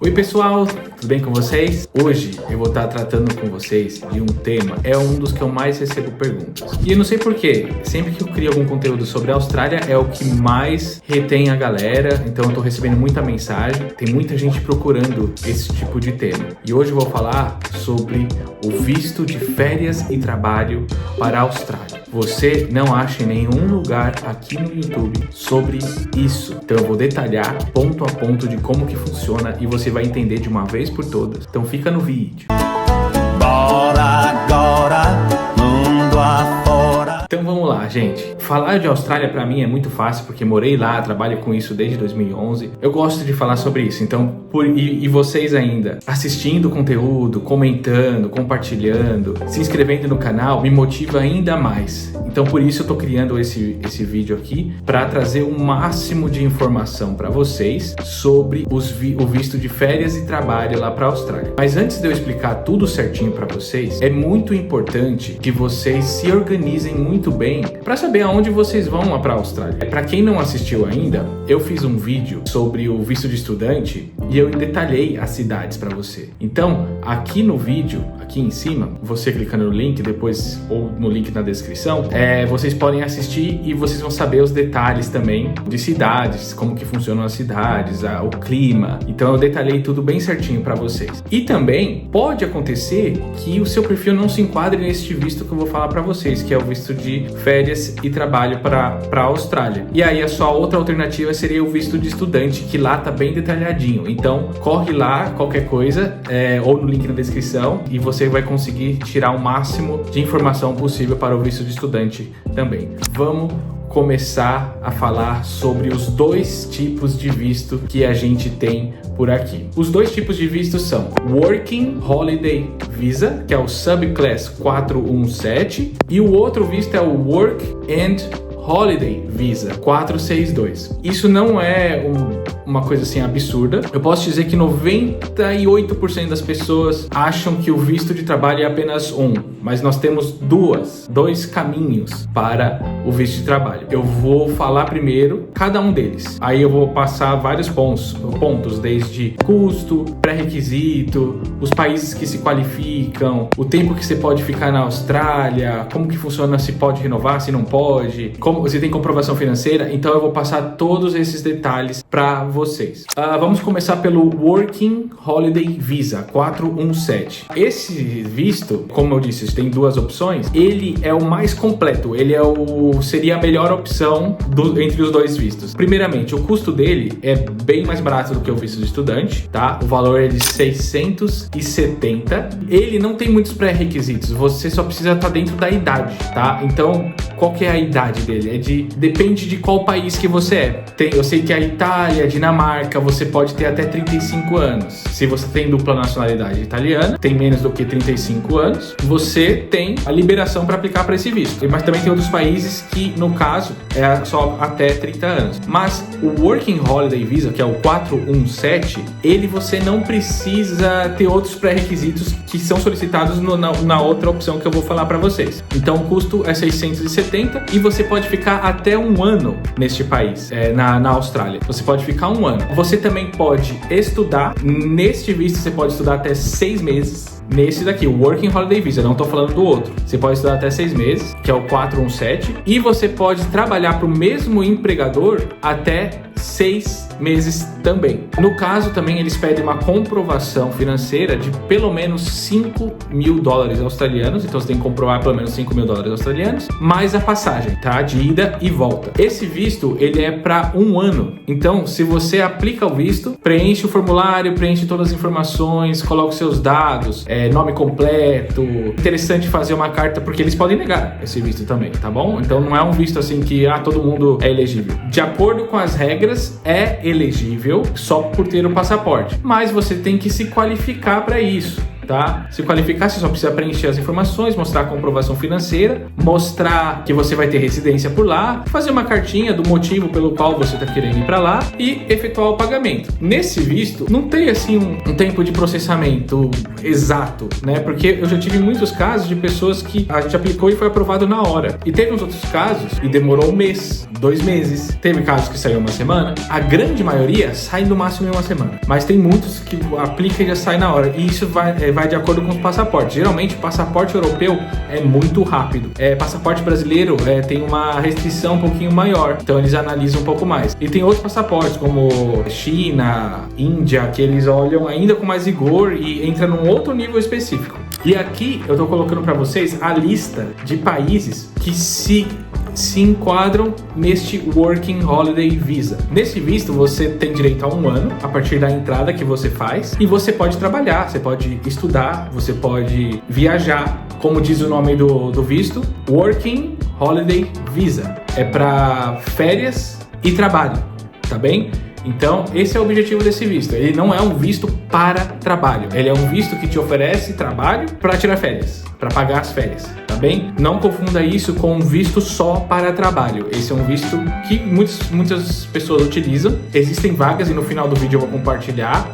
Oi pessoal, tudo bem com vocês? Hoje eu vou estar tratando com vocês de um tema, é um dos que eu mais recebo perguntas. E eu não sei porquê, sempre que eu crio algum conteúdo sobre a Austrália é o que mais retém a galera, então eu tô recebendo muita mensagem, tem muita gente procurando esse tipo de tema. E hoje eu vou falar sobre o visto de férias e trabalho para a Austrália. Você não acha em nenhum lugar aqui no YouTube sobre isso. Então eu vou detalhar ponto a ponto de como que funciona e você vai entender de uma vez por todas. Então fica no vídeo. Bora agora, mundo afora. Então vamos lá, gente. Falar de Austrália pra mim é muito fácil porque morei lá, trabalho com isso desde 2011. Eu gosto de falar sobre isso. Então, e vocês ainda assistindo o conteúdo, comentando, compartilhando, se inscrevendo no canal, me motiva ainda mais. Então por isso eu tô criando esse vídeo aqui para trazer o máximo de informação para vocês sobre o visto de férias e trabalho lá para a Austrália. Mas antes de eu explicar tudo certinho para vocês, é muito importante que vocês se organizem muito bem para saber aonde vocês vão lá para a Austrália. Para quem não assistiu ainda, eu fiz um vídeo sobre o visto de estudante e eu detalhei as cidades para você. Então, aqui no vídeo, aqui em cima, você clicando no link depois ou no link na descrição, vocês podem assistir e vocês vão saber os detalhes também de cidades, como que funcionam as cidades, o clima. Então eu detalhei tudo bem certinho para vocês. E também pode acontecer que o seu perfil não se enquadre neste visto que eu vou falar para vocês, que é o visto de férias e trabalho para a Austrália. E aí a sua outra alternativa seria o visto de estudante, que lá tá bem detalhadinho. Então corre lá, qualquer coisa, ou no link na descrição, e você vai conseguir tirar o máximo de informação possível para o visto de estudante também. Vamos começar a falar sobre os dois tipos de visto que a gente tem por aqui. Os dois tipos de visto são Working Holiday Visa, que é o Subclass 417, e o outro visto é o Work and Holiday Visa 462. Isso não é uma coisa assim absurda. Eu posso dizer que 98% das pessoas acham que o visto de trabalho é apenas um, mas nós temos dois caminhos para o visto de trabalho. Eu vou falar primeiro cada um deles. Aí eu vou passar vários pontos desde custo, pré-requisito, os países que se qualificam, o tempo que você pode ficar na Austrália, como que funciona, se pode renovar, se não pode, como se tem comprovação financeira. Então eu vou passar todos esses detalhes para vocês. Vamos começar pelo Working Holiday Visa 417. Esse visto, como eu disse, tem duas opções. Ele é o mais completo. Ele seria a melhor opção entre os dois vistos. Primeiramente, o custo dele é bem mais barato do que o visto de estudante, tá? O valor é de 670. Ele não tem muitos pré-requisitos. Você só precisa estar dentro da idade, tá? Então, qual que é a idade dele? Depende de qual país que você é. Eu sei que a Itália, a Dinamarca, você pode ter até 35 anos. Se você tem dupla nacionalidade italiana, tem menos do que 35 anos, você tem a liberação para aplicar para esse visto. Mas também tem outros países que, no caso, é só até 30 anos. Mas o Working Holiday Visa, que é o 417, você não precisa ter outros pré-requisitos que são solicitados na outra opção que eu vou falar para vocês. Então o custo é 670 e você pode ficar até um ano neste país, na Austrália. Você pode ficar um ano. Você também pode estudar. Neste visto você pode estudar até 6 meses. Nesse daqui, o Working Holiday Visa, não estou falando do outro. Você pode estudar até 6 meses, que é o 417, e você pode trabalhar para o mesmo empregador até 6 meses também. No caso, também eles pedem uma comprovação financeira de pelo menos $5.000 australianos, então você tem que comprovar pelo menos $5.000 australianos, mais a passagem, tá? De ida e volta. Esse visto, ele é para um ano. Então, se você aplica o visto, preenche o formulário, preenche todas as informações, coloca os seus dados, nome completo. Interessante fazer uma carta, porque eles podem negar esse visto também, tá bom? Então não é um visto assim que todo mundo é elegível. De acordo com as regras, é elegível só por ter o passaporte, mas você tem que se qualificar para isso. tá? Se qualificar, você só precisa preencher as informações, mostrar a comprovação financeira, mostrar que você vai ter residência por lá, fazer uma cartinha do motivo pelo qual você está querendo ir para lá e efetuar o pagamento. Nesse visto, não tem assim um tempo de processamento exato, né? Porque eu já tive muitos casos de pessoas que a gente aplicou e foi aprovado na hora. E teve uns outros casos e demorou um mês, 2 meses. Teve casos que saiu uma semana. A grande maioria sai no máximo em uma semana. Mas tem muitos que aplica e já sai na hora. E isso vai de acordo com os passaportes. Geralmente, o passaporte europeu é muito rápido. Passaporte brasileiro tem uma restrição um pouquinho maior. Então, eles analisam um pouco mais. E tem outros passaportes, como China, Índia, que eles olham ainda com mais rigor e entra num outro nível específico. E aqui eu tô colocando para vocês a lista de países que se enquadram neste Working Holiday Visa. Nesse visto, você tem direito a 1 ano, a partir da entrada que você faz, e você pode trabalhar, você pode estudar, você pode viajar. Como diz o nome do visto, Working Holiday Visa. É para férias e trabalho, tá bem? Então, esse é o objetivo desse visto. Ele não é um visto para trabalho. Ele é um visto que te oferece trabalho para tirar férias, para pagar as férias, tá bem? Não confunda isso com um visto só para trabalho. Esse é um visto que muitas pessoas utilizam. Existem vagas e no final do vídeo eu vou compartilhar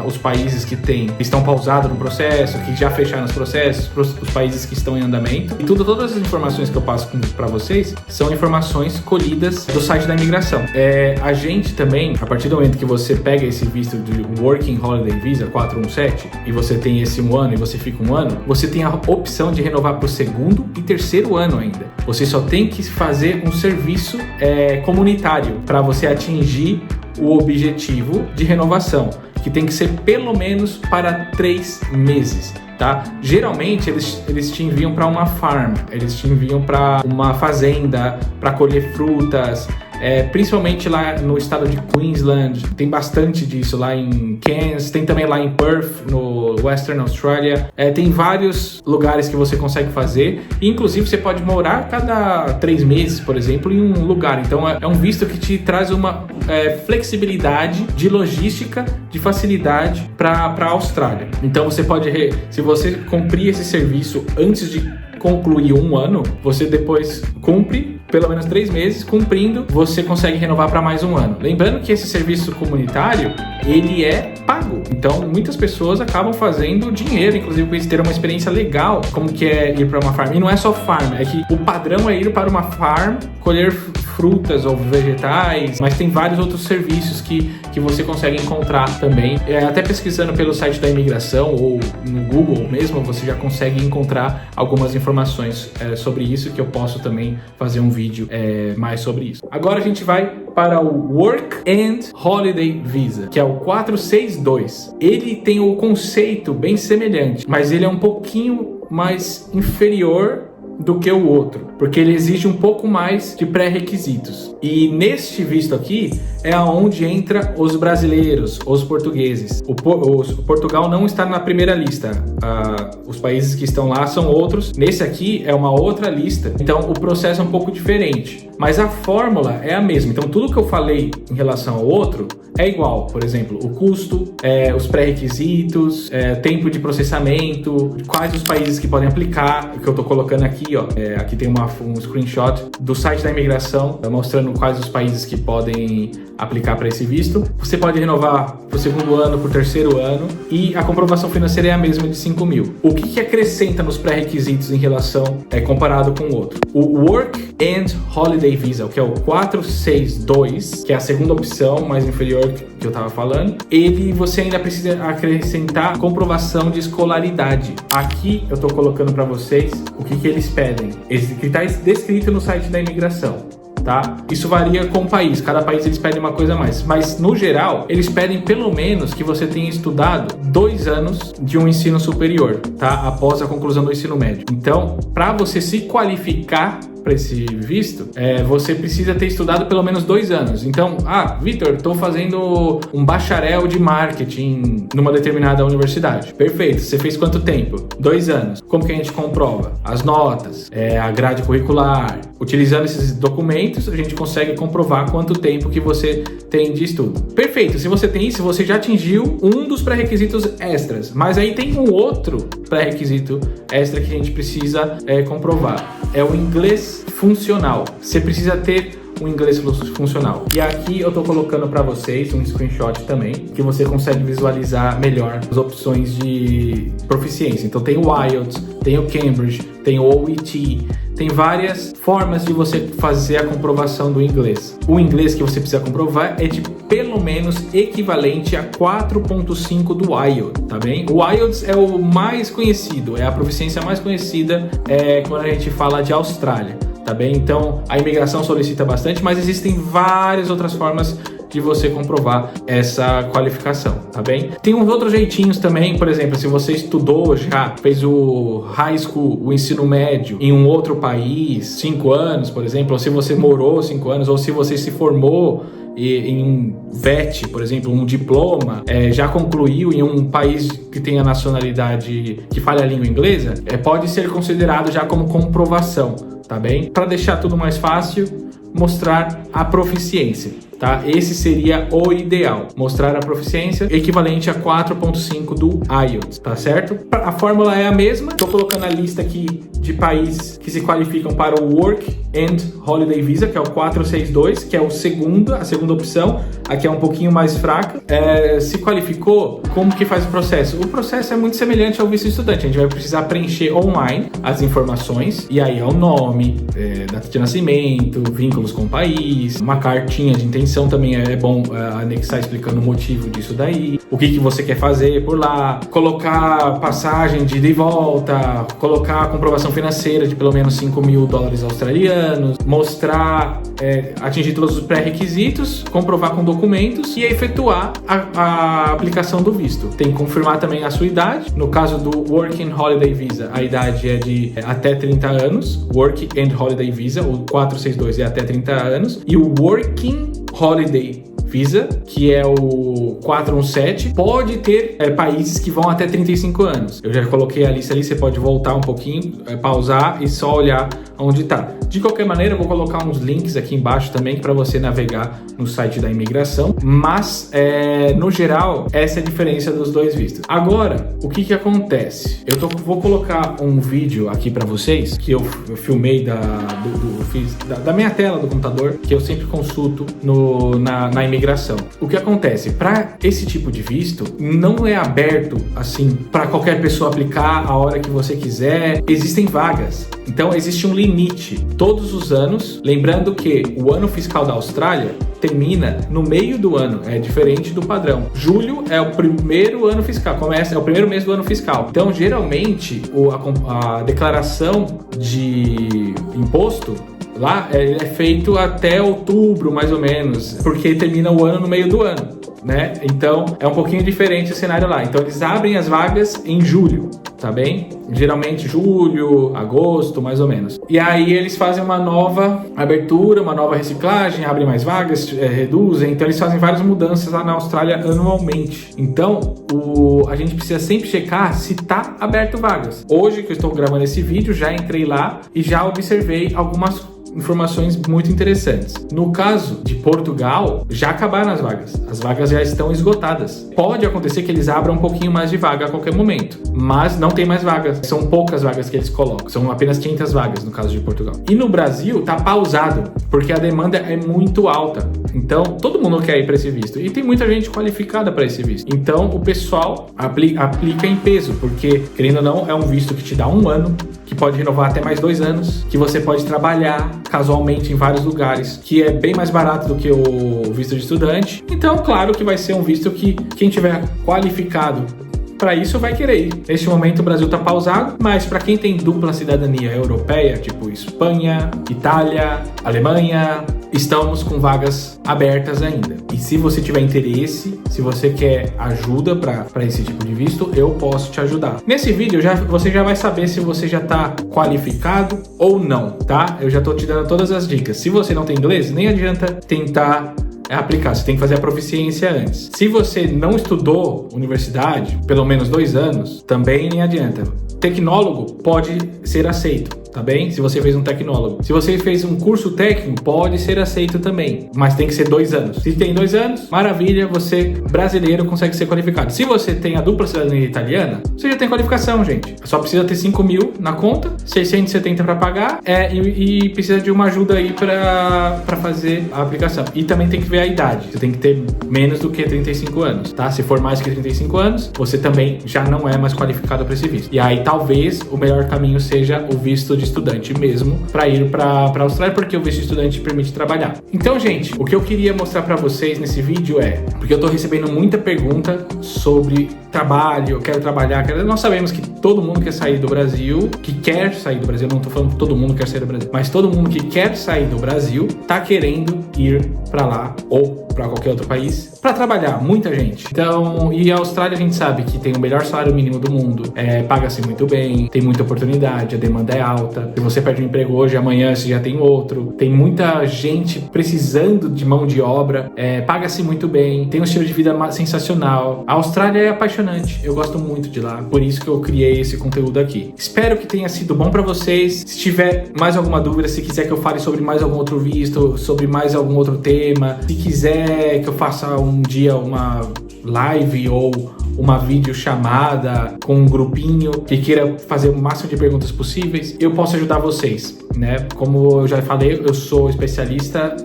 os países que estão pausados no processo, que já fecharam os processos, os países que estão em andamento. E todas as informações que eu passo para vocês são informações colhidas do site da imigração. A gente também, a partir do momento que você pega esse visto de Working Holiday Visa 417 e você tem esse 1 ano e você fica 1 ano, você tem a opção de renovar para o 2º e 3º ano ainda. Você só tem que fazer um serviço comunitário para você atingir o objetivo de renovação, que tem que ser pelo menos para 3 meses, tá? Geralmente eles te enviam para uma farm, eles te enviam para uma fazenda para colher frutas, principalmente lá no estado de Queensland, tem bastante disso, lá em Cairns, tem também lá em Perth, no Western Australia, tem vários lugares que você consegue fazer, e inclusive você pode morar cada 3 meses, por exemplo, em um lugar. Então é um visto que te traz uma flexibilidade de logística, de facilidade para a Austrália. Então você pode, se você cumprir esse serviço antes de concluir 1 ano, você depois cumpre pelo menos 3 meses, cumprindo, você consegue renovar para mais 1 ano. Lembrando que esse serviço comunitário, ele é pago. Então, muitas pessoas acabam fazendo dinheiro, inclusive por ter uma experiência legal, como que é ir para uma farm. E não é só farm, é que o padrão é ir para uma farm, colher frutas ou vegetais, mas tem vários outros serviços que você consegue encontrar também. Até pesquisando pelo site da imigração ou no Google mesmo, você já consegue encontrar algumas informações sobre isso, que eu posso também fazer um vídeo mais sobre isso. Agora a gente vai para o Work and Holiday Visa, que é o 462. Ele tem o conceito bem semelhante, mas ele é um pouquinho mais inferior do que o outro, porque ele exige um pouco mais de pré-requisitos. E neste visto aqui é aonde entra os brasileiros, os portugueses. O Portugal não está na primeira lista. Os países que estão lá são outros. Nesse aqui é uma outra lista. Então o processo é um pouco diferente, mas a fórmula é a mesma. Então tudo que eu falei em relação ao outro é igual. Por exemplo, o custo, os pré-requisitos, tempo de processamento, quais os países que podem aplicar, que eu estou colocando aqui, ó. Aqui tem um screenshot do site da imigração mostrando quais os países que podem aplicar para esse visto. Você pode renovar para o 2º ano, para o 3º ano, e a comprovação financeira é a mesma de 5 mil. O que acrescenta nos pré-requisitos em relação comparado com o outro? O Work and Holiday Visa, que é o 462, que é a segunda opção, mais inferior que eu estava falando, você ainda precisa acrescentar comprovação de escolaridade. Aqui eu estou colocando para vocês o que eles pedem, que está descrito no site da imigração. Tá? Isso varia com o país, cada país eles pedem uma coisa a mais, mas no geral eles pedem pelo menos que você tenha estudado 2 anos de um ensino superior, tá? Após a conclusão do ensino médio. Então, para você se qualificar para esse visto, você precisa ter estudado pelo menos 2 anos. Então, Vitor, estou fazendo um bacharel de marketing numa determinada universidade. Perfeito, você fez quanto tempo? 2 anos. Como que a gente comprova? As notas, a grade curricular, Utilizando esses documentos, a gente consegue comprovar quanto tempo que você tem de estudo. Perfeito, se você tem isso, você já atingiu um dos pré-requisitos extras, mas aí tem um outro pré-requisito extra que a gente precisa comprovar. É o inglês funcional. Você precisa ter um inglês funcional. E aqui eu tô colocando para vocês um screenshot também, que você consegue visualizar melhor as opções de proficiência. Então tem o IELTS, tem o Cambridge, tem o OET, tem várias formas de você fazer a comprovação do inglês. O inglês que você precisa comprovar é de pelo menos equivalente a 4.5 do IELTS, tá bem? O IELTS é o mais conhecido, é a proficiência mais conhecida quando a gente fala de Austrália. Tá bem? Então a imigração solicita bastante, mas existem várias outras formas de você comprovar essa qualificação, tá bem? Tem uns outros jeitinhos também, por exemplo, se você estudou já, fez o high school, o ensino médio em um outro país, 5 anos, por exemplo, ou se você morou 5 anos, ou se você se formou em um VET, por exemplo, um diploma, já concluiu em um país que tem a nacionalidade que fale a língua inglesa, pode ser considerado já como comprovação, tá bem? Para deixar tudo mais fácil, mostrar a proficiência, tá? Esse seria o ideal, mostrar a proficiência equivalente a 4.5 do IELTS, tá certo? A fórmula é a mesma, tô colocando a lista aqui de países que se qualificam para o Work and Holiday Visa, que é o 462, que é a segunda opção, aqui é um pouquinho mais fraca. Se qualificou, como que faz o processo? O processo é muito semelhante ao visto estudante, a gente vai precisar preencher online as informações, e aí é o nome, data de nascimento, vínculos com o país, uma cartinha de intenção também é bom anexar explicando o motivo disso daí, o que você quer fazer por lá, colocar passagem de ida e volta, colocar a comprovação financeira de pelo menos $5.000 australianos, mostrar, atingir todos os pré-requisitos, comprovar com documentos e efetuar a aplicação do visto. Tem que confirmar também a sua idade. No caso do Work and Holiday Visa, a idade é de até 30 anos. Work and Holiday Visa, o 462 é até 30 anos. E o Working Holiday Visa, que é o 417, pode ter países que vão até 35 anos. Eu já coloquei a lista ali, você pode voltar um pouquinho, pausar e só olhar onde está. De qualquer maneira, eu vou colocar uns links aqui embaixo também para você navegar no site da imigração, mas no geral, essa é a diferença dos dois vistos. Agora, o que acontece? Vou colocar um vídeo aqui para vocês, que eu filmei da minha tela do computador, que eu sempre consulto na imigração. O que acontece? Para esse tipo de visto, não é aberto assim para qualquer pessoa aplicar a hora que você quiser. Existem vagas. Então existe um limite todos os anos. Lembrando que o ano fiscal da Austrália termina no meio do ano, é diferente do padrão. Julho é o primeiro ano fiscal, é o primeiro mês do ano fiscal. Então, geralmente, a declaração de imposto lá é feito até outubro, mais ou menos, porque termina o ano no meio do ano, né? Então, é um pouquinho diferente o cenário lá. Então, eles abrem as vagas em julho, tá bem? Geralmente julho, agosto, mais ou menos. E aí eles fazem uma nova abertura, uma nova reciclagem, abrem mais vagas, reduzem. Então eles fazem várias mudanças lá na Austrália anualmente. Então a gente precisa sempre checar se tá aberto vagas. Hoje que eu estou gravando esse vídeo, já entrei lá e já observei algumas informações muito interessantes. No caso de Portugal, já acabaram as vagas. As vagas já estão esgotadas. Pode acontecer que eles abram um pouquinho mais de vaga a qualquer momento, mas não tem mais vagas. São poucas vagas que eles colocam. São apenas 500 vagas no caso de Portugal. E no Brasil tá pausado, porque a demanda é muito alta. Então, todo mundo quer ir para esse visto. E tem muita gente qualificada para esse visto. Então, o pessoal aplica em peso, porque, querendo ou não, é um visto que te dá 1 ano, que pode renovar até mais 2 anos, que você pode trabalhar casualmente em vários lugares, que é bem mais barato do que o visto de estudante. Então, claro que vai ser um visto que quem tiver qualificado para isso vai querer ir. Neste momento o Brasil está pausado, mas para quem tem dupla cidadania europeia, tipo Espanha, Itália, Alemanha, estamos com vagas abertas ainda. E se você tiver interesse, se você quer ajuda para esse tipo de visto, eu posso te ajudar. Nesse vídeo você já vai saber se você já está qualificado ou não, tá? Eu já estou te dando todas as dicas. Se você não tem inglês, nem adianta tentar aplicar, você tem que fazer a proficiência antes. Se você não estudou universidade, pelo menos 2 anos, também nem adianta. Tecnólogo pode ser aceito, tá bem? Se você fez um tecnólogo. Se você fez um curso técnico, pode ser aceito também, mas tem que ser 2 anos. Se tem 2 anos, maravilha, você brasileiro consegue ser qualificado. Se você tem a dupla cidadania italiana, você já tem qualificação, gente. Só precisa ter 5 mil na conta, 670 para pagar e precisa de uma ajuda aí para fazer a aplicação. E também tem que ver a idade. Você tem que ter menos do que 35 anos, tá? Se for mais que 35 anos, você também já não é mais qualificado para esse visto. E aí talvez o melhor caminho seja o visto de estudante mesmo, para ir para a Austrália, porque o visto de estudante permite trabalhar. Então, gente, o que eu queria mostrar para vocês nesse vídeo porque eu tô recebendo muita pergunta sobre trabalho, eu quero trabalhar, nós sabemos que todo mundo quer sair do Brasil, eu não tô falando que todo mundo quer sair do Brasil, mas todo mundo que quer sair do Brasil tá querendo ir para lá ou para qualquer outro país para trabalhar, muita gente. Então, e a Austrália a gente sabe que tem o melhor salário mínimo do mundo, paga-se muito bem, tem muita oportunidade, a demanda é alta. Se você perde um emprego hoje, amanhã você já tem outro. Tem muita gente precisando de mão de obra, paga-se muito bem, tem um estilo de vida sensacional. A Austrália é apaixonante, eu gosto muito de lá, por isso que eu criei esse conteúdo aqui. Espero que tenha sido bom para vocês. Se tiver mais alguma dúvida, se quiser que eu fale sobre mais algum outro visto, sobre mais algum outro tema, se quiser que eu faça um dia uma live ou uma videochamada com um grupinho que queira fazer o máximo de perguntas possíveis, eu posso ajudar vocês, né? Como eu já falei, eu sou especialista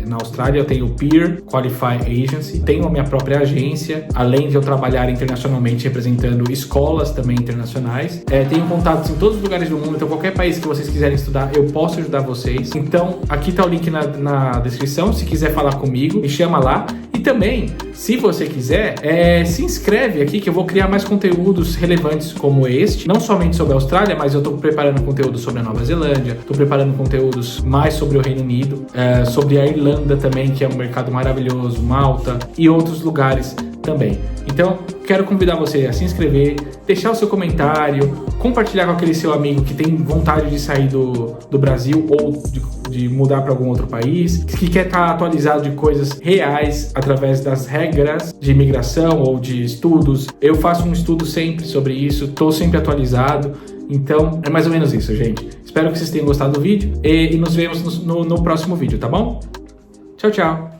na Austrália, eu tenho o Peer Qualify Agency, tenho a minha própria agência, além de eu trabalhar internacionalmente representando escolas também internacionais. Tenho contatos em todos os lugares do mundo, então qualquer país que vocês quiserem estudar, eu posso ajudar vocês. Então, aqui tá o link na descrição, se quiser falar comigo, me chama lá. E também, se você quiser, se inscreve aqui que eu vou criar mais conteúdos relevantes como este, não somente sobre a Austrália, mas eu estou preparando conteúdo sobre a Nova Zelândia, estou preparando conteúdos mais sobre o Reino Unido, sobre a Irlanda também, que é um mercado maravilhoso, Malta e outros lugares também. Então, quero convidar você a se inscrever, deixar o seu comentário, compartilhar com aquele seu amigo que tem vontade de sair do Brasil ou de mudar para algum outro país, que quer estar atualizado de coisas reais através das regras de imigração ou de estudos. Eu faço um estudo sempre sobre isso, estou sempre atualizado. Então, é mais ou menos isso, gente. Espero que vocês tenham gostado do vídeo e nos vemos no próximo vídeo, tá bom? Tchau, tchau!